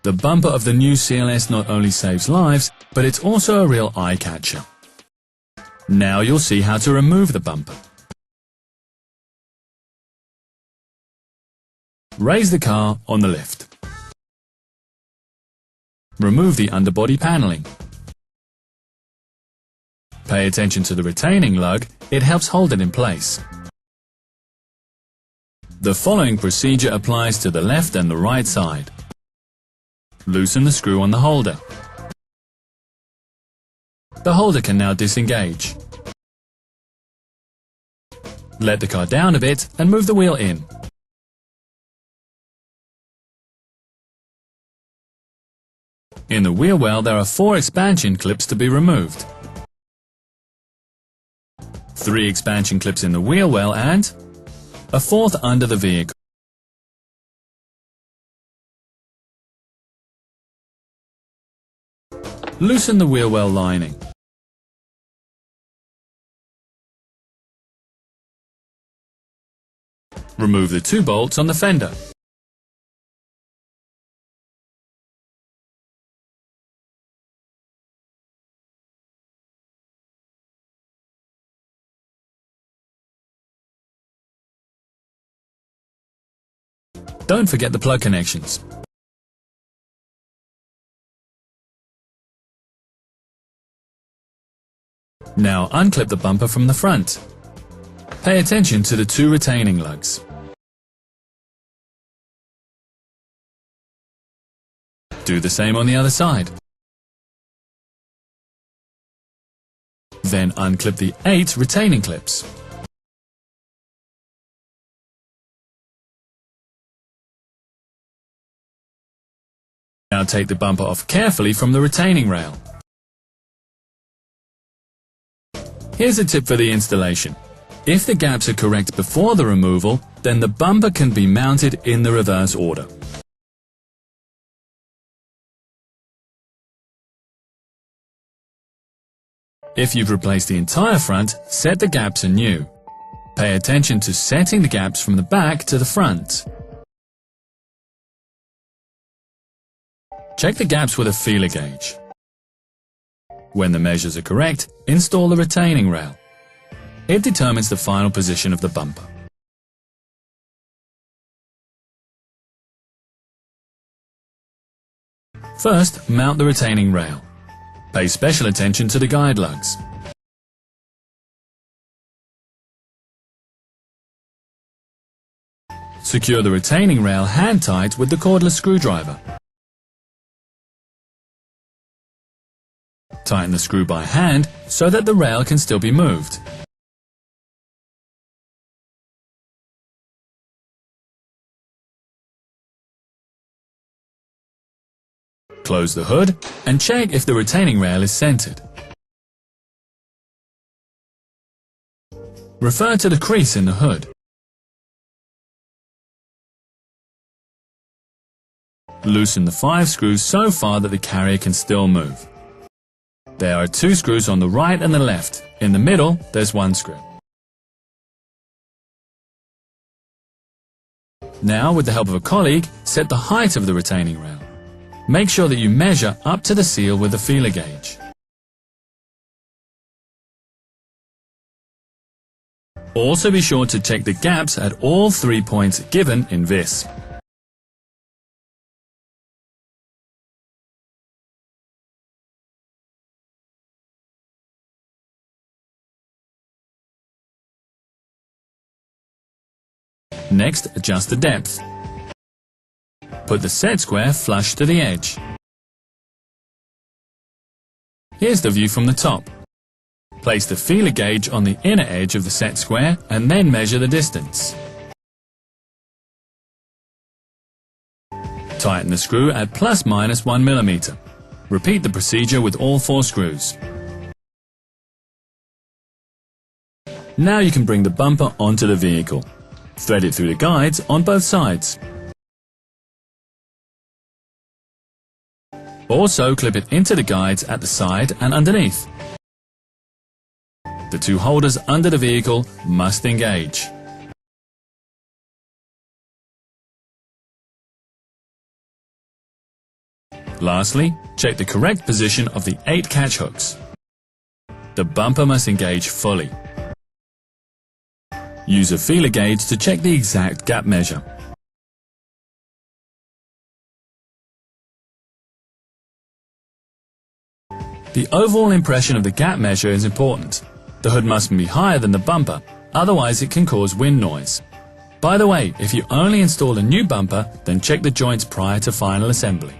The bumper of the new CLS not only saves lives, but it's also a real eye-catcher. Now you'll see how to remove the bumper. Raise the car on the lift. Remove the underbody paneling. Pay attention to the retaining lug, it helps hold it in place. The following procedure applies to the left and the right side. Loosen the screw on the holder. The holder can now disengage. Let the car down a bit and move the wheel in. In the wheel well there are 4 expansion clips to be removed. 3 expansion clips in the wheel well and a 4th under the vehicle. Loosen the wheel well lining. Remove the 2 bolts on the fender. Don't forget the plug connections. Now unclip the bumper from the front. Pay attention to the 2 retaining lugs. Do the same on the other side. Then unclip the 8 retaining clips. Now take the bumper off carefully from the retaining rail. Here's a tip for the installation. If the gaps are correct before the removal, then the bumper can be mounted in the reverse order. If you've replaced the entire front, set the gaps anew. Pay attention to setting the gaps from the back to the front. Check the gaps with a feeler gauge. When the measures are correct, install the retaining rail. It determines the final position of the bumper. First, mount the retaining rail. Pay special attention to the guide lugs. Secure the retaining rail hand tight with the cordless screwdriver. Tighten the screw by hand so that the rail can still be moved. Close the hood and check if the retaining rail is centered. Refer to the crease in the hood. Loosen the 5 screws so far that the carrier can still move. There are 2 screws on the right and the left. In the middle, there's 1 screw. Now, with the help of a colleague, set the height of the retaining rail. Make sure that you measure up to the seal with the feeler gauge. Also be sure to check the gaps at all 3 points given in this. Next, adjust the depth. Put the set square flush to the edge. Here's the view from the top. Place the feeler gauge on the inner edge of the set square and then measure the distance. Tighten the screw at ±1 mm. Repeat the procedure with all 4 screws. Now you can bring the bumper onto the vehicle. Thread it through the guides on both sides. Also clip it into the guides at the side and underneath. The 2 holders under the vehicle must engage. Lastly, check the correct position of the 8 catch hooks. The bumper must engage fully. Use a feeler gauge to check the exact gap measure. The overall impression of the gap measure is important. The hood must be higher than the bumper, otherwise it can cause wind noise. By the way, if you only install a new bumper, then check the joints prior to final assembly.